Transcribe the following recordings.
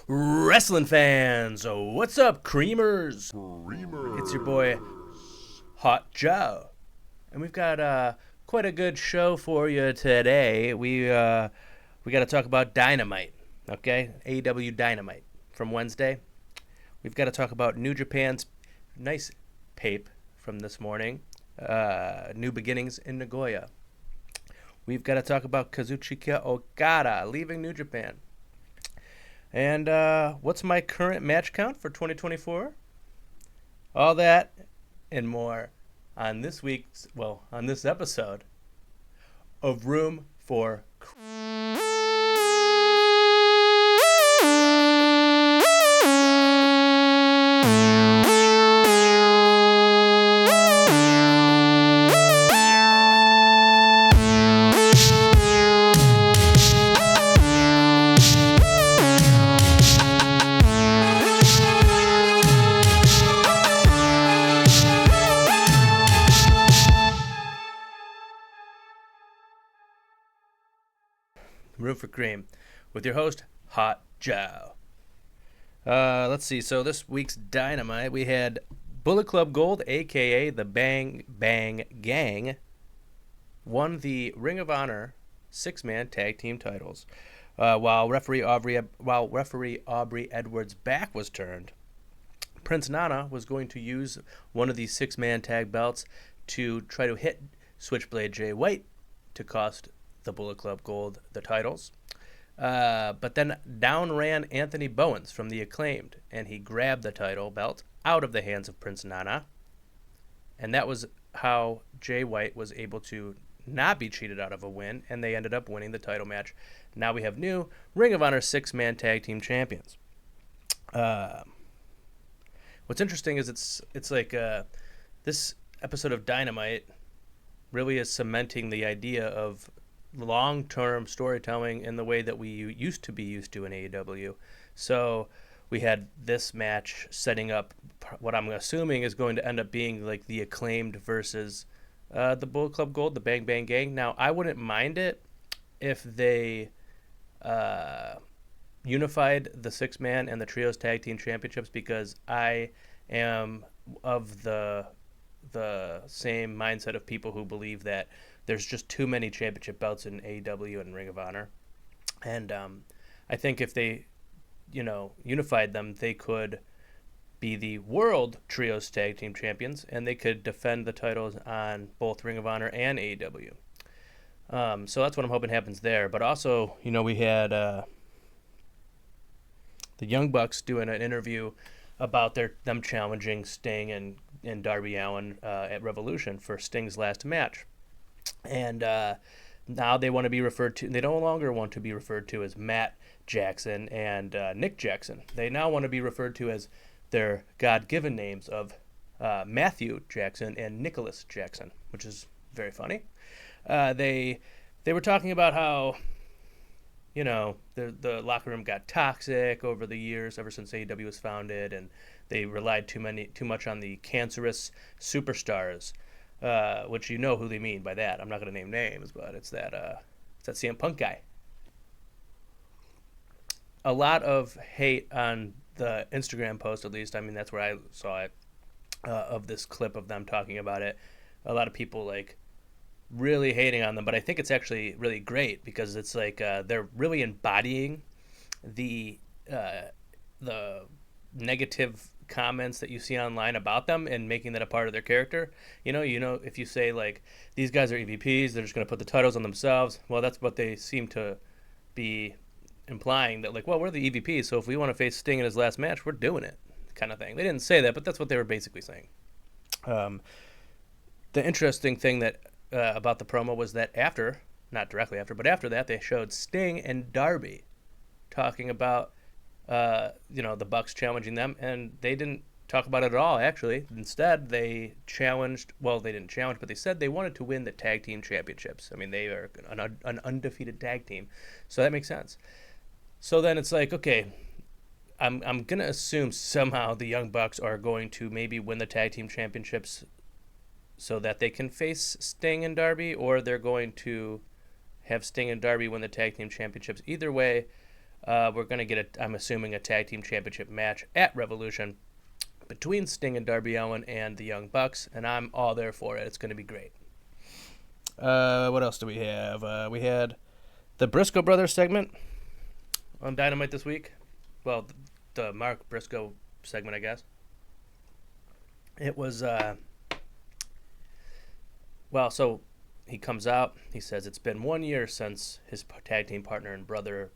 Wrestling fans, what's up, creamers? It's your boy, Hot Joe. And we've got quite a good show for you today. We got to talk about Dynamite, okay? AEW Dynamite from Wednesday. We've got to talk about New Japan's nice pape from this morning, New Beginnings in Nagoya. We've got to talk about Kazuchika Okada leaving New Japan. And what's my current match count for 2024? All that and more on this episode of Room for Cream with your host, Hot Joe. Let's see. So this week's Dynamite, we had Bullet Club Gold, a.k.a. the Bang Bang Gang, won the Ring of Honor six-man tag team titles. While referee Aubrey Edwards' back was turned, Prince Nana was going to use one of these six-man tag belts to try to hit Switchblade Jay White to cost the Bullet Club Gold the titles. But then down ran Anthony Bowens from the Acclaimed, and he grabbed the title belt out of the hands of Prince Nana. And that was how Jay White was able to not be cheated out of a win, and they ended up winning the title match. Now we have new Ring of Honor six-man tag team champions. What's interesting is it's like this episode of Dynamite really is cementing the idea of long-term storytelling in the way that we used to in AEW. So we had this match setting up what I'm assuming is going to end up being like the Acclaimed versus the Bullet Club Gold, the Bang Bang Gang. Now, I wouldn't mind it if they unified the six-man and the trios tag team championships, because I am of the same mindset of people who believe that there's just too many championship belts in AEW and Ring of Honor. And I think if they, unified them, they could be the World Trios Tag Team Champions, and they could defend the titles on both Ring of Honor and AEW. So that's what I'm hoping happens there. But also, we had the Young Bucks doing an interview about them challenging Sting and Darby Allin at Revolution for Sting's last match. And now they want to be referred to. They no longer want to be referred to as Matt Jackson and Nick Jackson. They now want to be referred to as their God-given names of Matthew Jackson and Nicholas Jackson, which is very funny. They were talking about how the locker room got toxic over the years, ever since AEW was founded, and they relied too much on the cancerous superstars. Which you know who they mean by that. I'm not going to name names, but it's that CM Punk guy. A lot of hate on the Instagram post, at least. I mean, that's where I saw it, of this clip of them talking about it. A lot of people, really hating on them, but I think it's actually really great, because it's they're really embodying the negative comments that you see online about them and making that a part of their character. If you say these guys are EVPs, they're just going to put the titles on themselves. Well, that's what they seem to be implying, that we're the EVPs, so if we want to face Sting in his last match, we're doing it, kind of thing. They didn't say that, but that's what they were basically saying. The interesting thing that about the promo was that not directly after, but after that, they showed Sting and Darby talking about the Bucks challenging them, and they didn't talk about it at all, actually. Instead, they challenged, they didn't challenge, but they said they wanted to win the tag team championships. I mean, they are an undefeated tag team, so that makes sense. So then it's okay, I'm going to assume somehow the Young Bucks are going to maybe win the tag team championships so that they can face Sting and Darby, or they're going to have Sting and Darby win the tag team championships. Either way, we're going to get, I'm assuming, a tag team championship match at Revolution between Sting and Darby Allin and the Young Bucks, and I'm all there for it. It's going to be great. What else do we have? We had the Briscoe Brothers segment on Dynamite this week. Well, the Mark Briscoe segment, I guess. It was, so he comes out. He says it's been 1 year since his tag team partner and brother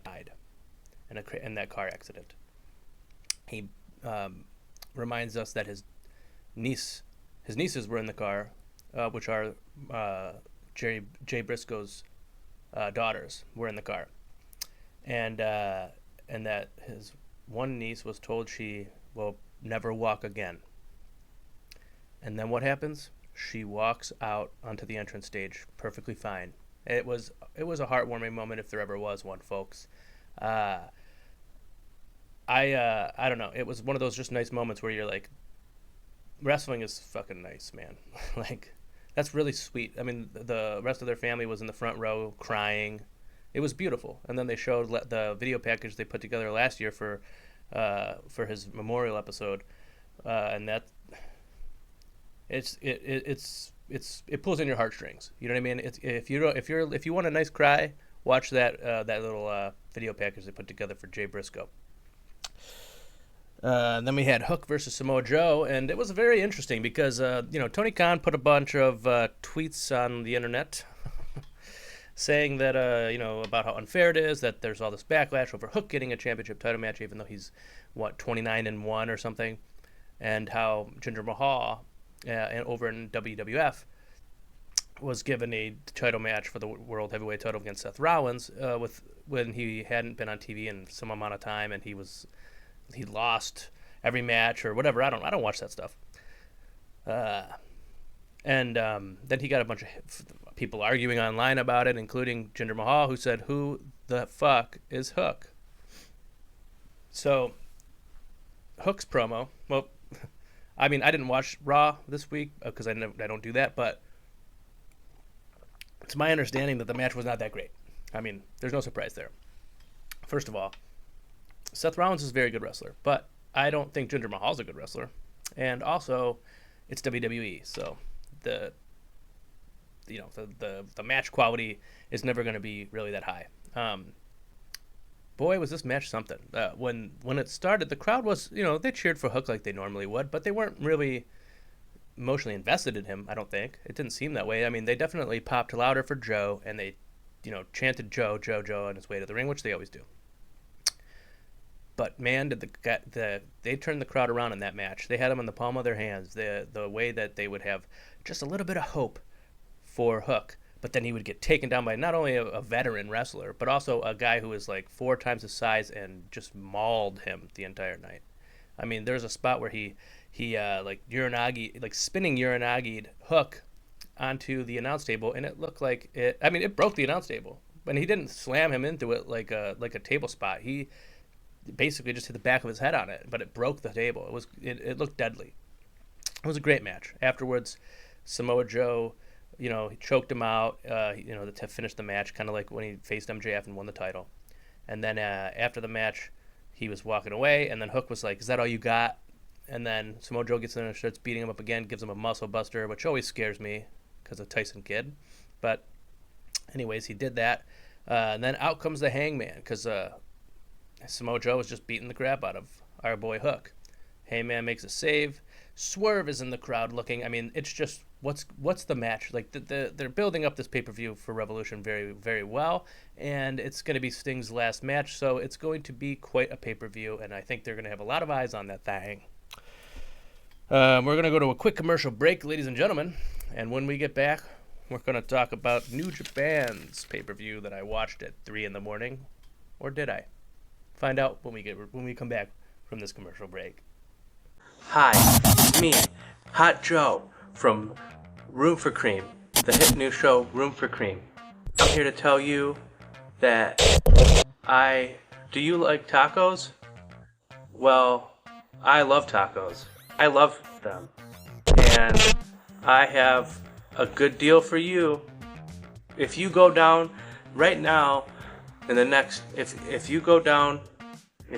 died in that car accident. He reminds us that his nieces were in the car, which are Jay Briscoe's daughters were in the car, and that his one niece was told she will never walk again. And then what happens? She walks out onto the entrance stage perfectly fine. It was a heartwarming moment if there ever was one, folks. I don't know. It was one of those just nice moments where you're like, wrestling is fucking nice, man. Like, that's really sweet. I mean, the rest of their family was in the front row crying. It was beautiful. And then they showed the video package they put together last year for his memorial episode, and that it pulls in your heartstrings. You know what I mean? If you want a nice cry, watch that little video package they put together for Jay Briscoe. Then we had Hook versus Samoa Joe, and it was very interesting because Tony Khan put a bunch of tweets on the internet saying that about how unfair it is that there's all this backlash over Hook getting a championship title match even though he's 29-1 or something, and how Jinder Mahal and over in WWF was given a title match for the World Heavyweight title against Seth Rollins when he hadn't been on TV in some amount of time, and he lost every match or whatever. I don't watch that stuff. And then he got a bunch of people arguing online about it, including Jinder Mahal, who said, "Who the fuck is Hook?" So Hook's promo. Well, I mean, I didn't watch Raw this week because I don't do that, but it's my understanding that the match was not that great. I mean, there's no surprise there. First of all, Seth Rollins is a very good wrestler, but I don't think Jinder Mahal's a good wrestler. And also, it's WWE, so the match quality is never going to be really that high. Boy, was this match something. When it started, the crowd was, they cheered for Hook like they normally would, but they weren't really emotionally invested in him, I don't think. It didn't seem that way. I mean, they definitely popped louder for Joe, and they, chanted Joe on his way to the ring, which they always do. But man, did they turned the crowd around in that match. They had him in the palm of their hands. The way that they would have just a little bit of hope for Hook, but then he would get taken down by not only a veteran wrestler, but also a guy who was like 4 times his size and just mauled him the entire night. I mean, there's a spot where he spinning Uranagi'd Hook onto the announce table, and it looked like it. I mean, it broke the announce table, but he didn't slam him into it like a table spot. He basically just hit the back of his head on it, but it broke the table. It looked deadly. It was a great match. Afterwards, Samoa Joe, he choked him out, to finish the match, kind of like when he faced MJF and won the title. And then after the match, he was walking away, and then Hook was like, "Is that all you got?" And then Samoa Joe gets in and starts beating him up again, gives him a muscle buster, which always scares me because of Tyson Kidd. But anyways, he did that. And then out comes the Hangman because Samoa Joe was just beating the crap out of our boy Hook. Hangman makes a save. Swerve is in the crowd looking. I mean, it's just what's the match? Like they're building up this pay-per-view for Revolution very, very well, and it's going to be Sting's last match, so it's going to be quite a pay-per-view, and I think they're going to have a lot of eyes on that thing. We're going to go to a quick commercial break, ladies and gentlemen, and when we get back, we're going to talk about New Japan's pay-per-view that I watched at 3 in the morning, or did I? Find out when we come back from this commercial break. Hi, me, Hot Joe from Room for Cream, the hit new show Room for Cream. I'm here to tell you that do you like tacos? Well, I love tacos. I love them. And I have a good deal for you. If you go down right now in the next if you go down to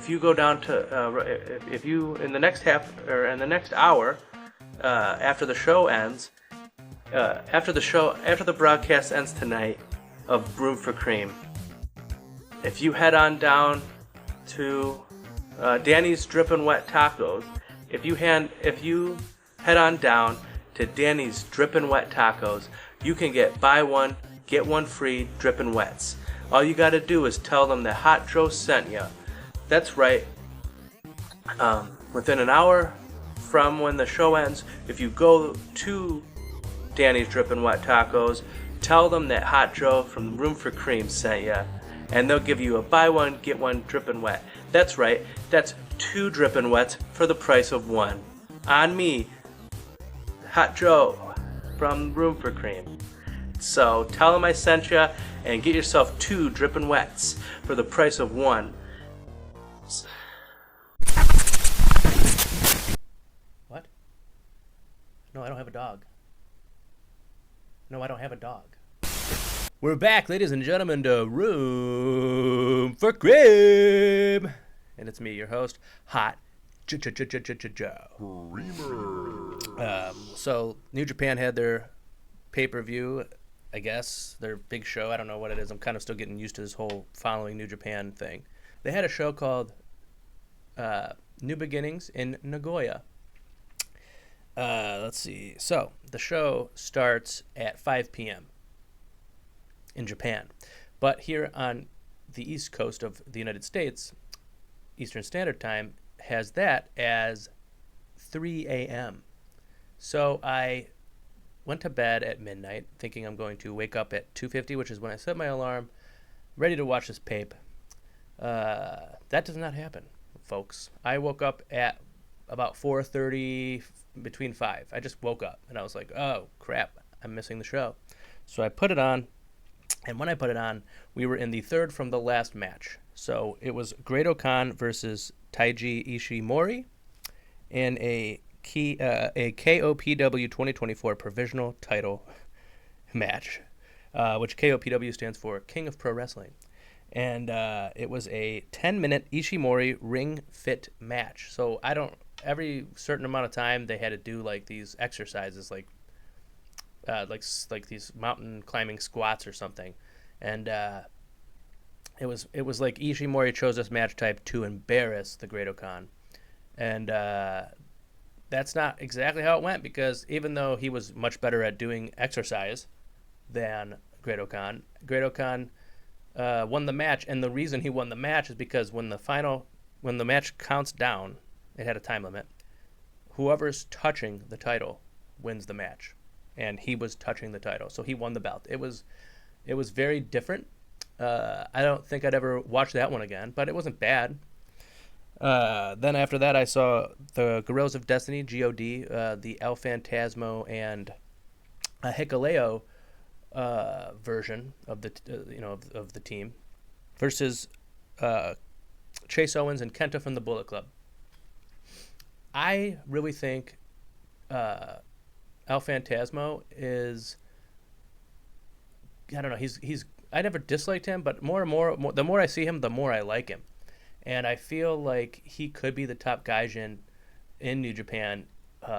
if you in the next half or in the next hour after the show ends after the broadcast ends tonight of Room for Cream, if you head on down to Danny's Drippin' Wet Tacos, if you head on down to Danny's Drippin' Wet Tacos, you can get buy one get one free Drippin' Wets. All you gotta do is tell them that Hot Joe sent you. That's right. Within an hour from when the show ends, if you go to Danny's Drippin' Wet Tacos, tell them that Hot Joe from Room for Cream sent you, and they'll give you a buy one get one Drippin' Wet. That's right. That's 2 Drippin' Wets for the price of 1. On me, Hot Joe from Room for Cream. So tell them I sent you and get yourself 2 Drippin' Wets for the price of 1. What? No, I don't have a dog. No, I don't have a dog. We're back, ladies and gentlemen, to Room for Cream. And it's me, your host, Hot Joe. So New Japan had their pay-per-view, I guess, their big show. I don't know what it is. I'm kind of still getting used to this whole following New Japan thing. They had a show called New Beginnings in Nagoya. Let's see. So the show starts at 5 p.m. in Japan. But here on the East Coast of the United States, Eastern Standard Time has that as 3 a.m. So I went to bed at midnight thinking I'm going to wake up at 2:50, which is when I set my alarm, ready to watch this pape. That does not happen, folks. I woke up at about 4:30, between 5. I just woke up and I was like, oh crap, I'm missing the show. So I put it on, and when I put it on, we were in the third from the last match. So it was Great-O-Khan versus Taiji Ishimori in a KOPW 2024 provisional title match, which KOPW stands for King of Pro Wrestling. And it was a 10-minute Ishimori ring fit match. So every certain amount of time they had to do like these exercises, like these mountain climbing squats or something. And it was like Ishimori chose this match type to embarrass the Great-O-Khan. And that's not exactly how it went, because even though he was much better at doing exercise than Great-O-Khan, Great-O-Khan won the match. And the reason he won the match is because when the match counts down, it had a time limit. Whoever's touching the title wins the match, and he was touching the title, so he won the belt. It was very different. I don't think I'd ever watch that one again, but it wasn't bad. Then after that, I saw the Guerrillas of Destiny, God, the El Phantasmo and Hikuleo version of the team versus Chase Owens and Kenta from the Bullet Club. I really think El Phantasmo is, I don't know, he's I never disliked him, but more and more, the more I see him, the more I like him. And I feel like he could be the top gaijin in New Japan,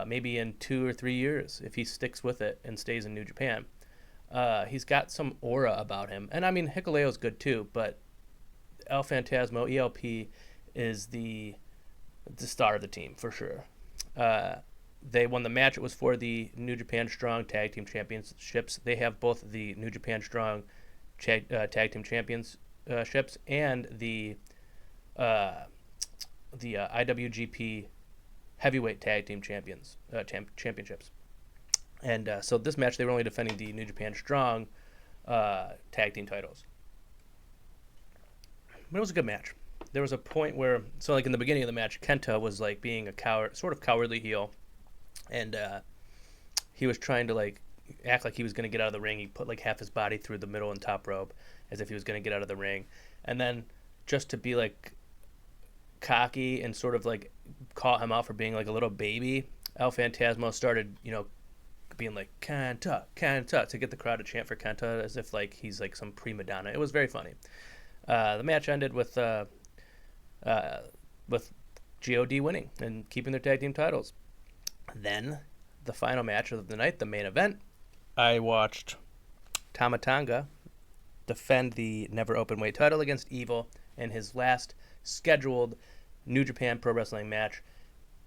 maybe in 2 or 3 years, if he sticks with it and stays in New Japan. He's got some aura about him. And I mean, Hikuleo's good too, but El Phantasmo, ELP, is the star of the team for sure. They won the match. It was for the New Japan Strong Tag Team Championships. They have both the New Japan Strong Tag Team Championships and the IWGP Heavyweight Tag Team Championships. And so this match, they were only defending the New Japan Strong Tag Team titles. But it was a good match. There was a point where, so like in the beginning of the match, Kenta was like being a sort of cowardly heel, and he was trying to like act like he was going to get out of the ring. He put like half his body through the middle and top rope as if he was going to get out of the ring, and then just to be like cocky and sort of like call him out for being like a little baby, El Phantasmo started, being like Kenta, Kenta, to get the crowd to chant for Kenta as if like he's like some prima donna. It was very funny. The match ended with God winning and keeping their tag team titles. Then the final match of the night, the main event, I watched Tama Tonga defend the never openweight title against Evil in his last scheduled New Japan Pro Wrestling match.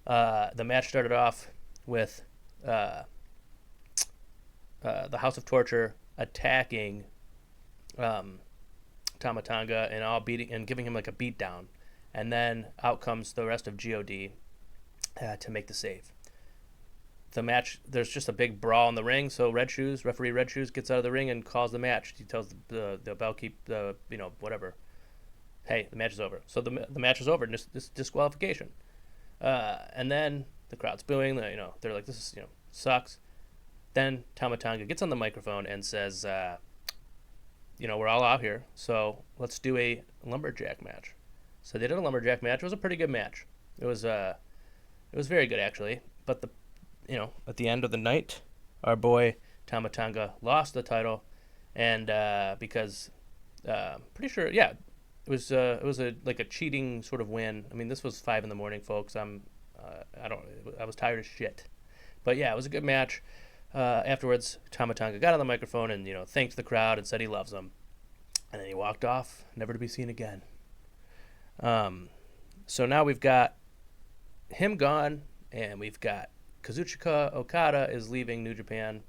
The match started off with the House of Torture attacking Tama Tonga and giving him like a beatdown, and then out comes the rest of God to make the save. The match, there's just a big brawl in the ring, so referee Red Shoes gets out of the ring and calls the match. He tells the bellkeep, whatever, hey, the match is over. So the match is over, this disqualification. And then the crowd's booing, they're like, this is, sucks. Then Tama Tonga gets on the microphone and says, we're all out here, so let's do a lumberjack match. So they did a lumberjack match. It was a pretty good match. It was very good, actually. But at the end of the night, our boy Tama Tonga lost the title, and because pretty sure, yeah, it was like a cheating sort of win. I mean, this was 5 a.m, folks. I was tired as shit, but yeah, it was a good match. Afterwards, Tama Tonga got on the microphone and thanked the crowd and said he loves them, and then he walked off, never to be seen again. So now we've got him gone, and we've got Kazuchika Okada is leaving New Japan.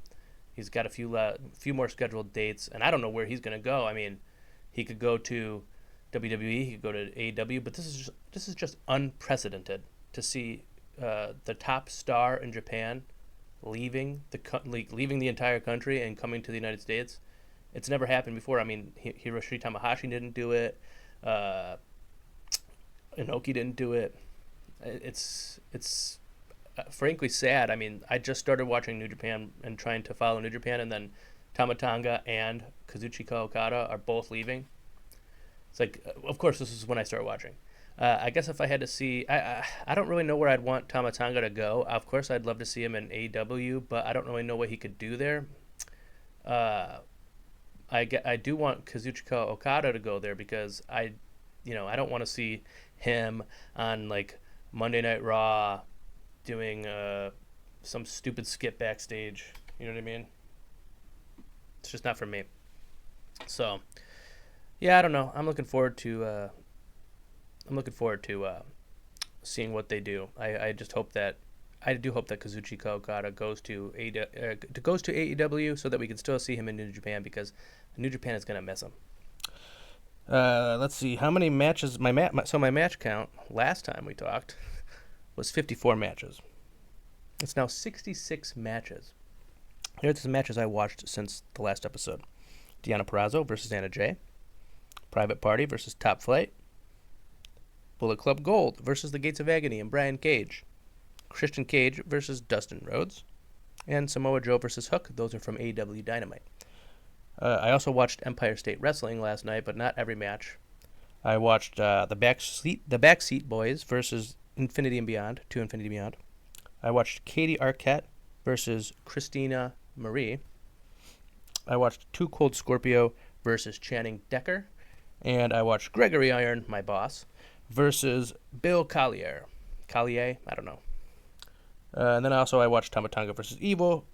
He's got a few more scheduled dates, and I don't know where he's going to go. I mean, he could go to WWE, he could go to AEW, but this is just unprecedented to see the top star in Japan leaving the entire country and coming to the United States. It's never happened before. I mean, Hiroshi Tanahashi didn't do it. Inoki didn't do it. It's frankly sad. I mean, I just started watching New Japan and trying to follow New Japan, and then Tama Tonga and Kazuchika Okada are both leaving. It's like, of course, this is when I start watching. I guess if I had to see, I don't really know where I'd want Tama Tonga to go. Of course, I'd love to see him in AEW, but I don't really know what he could do there. I do want Kazuchika Okada to go there because I don't want to see him on like Monday Night Raw doing some stupid skit backstage. You know what I mean? It's just not for me. So, yeah, I don't know. I'm looking forward to seeing what they do. I do hope that Kazuchika Okada goes to AEW so that we can still see him in New Japan, because New Japan is gonna miss him. Let's see how many matches my match count last time we talked was 54 matches. It's now 66 matches. Here's the matches I watched since the last episode: Deonna Purrazzo versus Anna Jay, Private Party versus Top Flight, Bullet Club Gold versus the Gates of Agony and Brian Cage, Christian Cage versus Dustin Rhodes, and Samoa Joe versus Hook. Those are from AEW Dynamite. I also watched Empire State Wrestling last night, but not every match. I watched the Backseat Boys versus Infinity and Beyond, to Infinity and Beyond. I watched Katie Arquette versus Christina Marie. I watched Too Cold Scorpio versus Channing Decker. And I watched Gregory Iron, my boss, versus Bill Collier. I don't know. And then also I watched Tama Tonga versus Evil,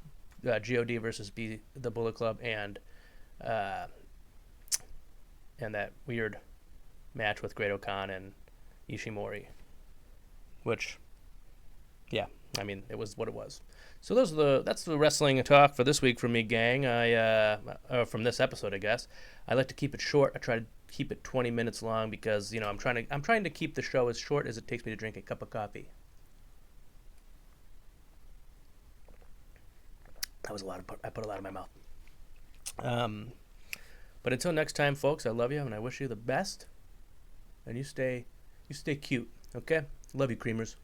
God versus the Bullet Club, and that weird match with Great Khan and Ishimori, which, yeah, I mean, it was what it was. So that's the wrestling talk for this week from me, gang. From this episode, I guess. I like to keep it short. I try to keep it 20 minutes long because I'm trying to keep the show as short as it takes me to drink a cup of coffee. That was I put a lot in my mouth. But until next time, folks, I love you and I wish you the best. And you stay cute, okay? Love you, creamers.